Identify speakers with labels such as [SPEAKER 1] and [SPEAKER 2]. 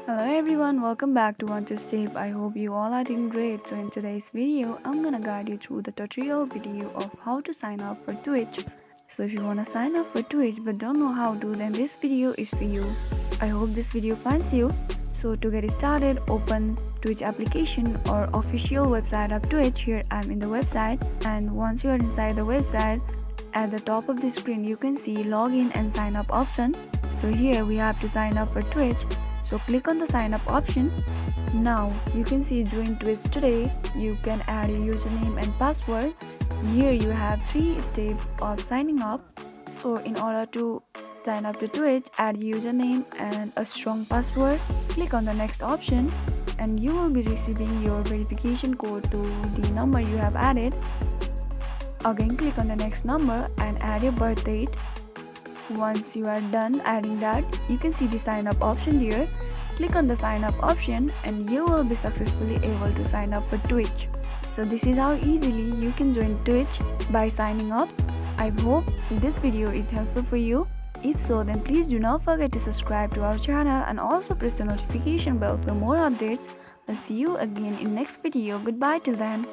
[SPEAKER 1] Hello everyone, welcome back to One to Step. I hope you all are doing great. So in today's video, I'm gonna guide you through the tutorial video of how to sign up for Twitch. So if you wanna sign up for Twitch but don't know how to, then this video is for you. I hope this video finds you. So to get started, open Twitch application or official website of Twitch. Here I'm in the website, and once you are inside the website, at the top of the screen you can see login and sign up option. So here we have to sign up for Twitch. So click on the sign up option. Now you can see join Twitch today. You can add a username and password. Here you have 3 steps of signing up. So in order to sign up to Twitch, add username and a strong password. Click on the next option and you will be receiving your verification code to the number you have added. Again click on the next number and add your birth date. Once you are done adding that, you can see the sign up option here. Click on the sign up option and you will be successfully able to sign up for Twitch. So this is how easily you can join Twitch by signing up. I hope this video is helpful for you. If so, then please do not forget to subscribe to our channel and also press the notification bell for more updates. I'll see you again in next video. Goodbye till then.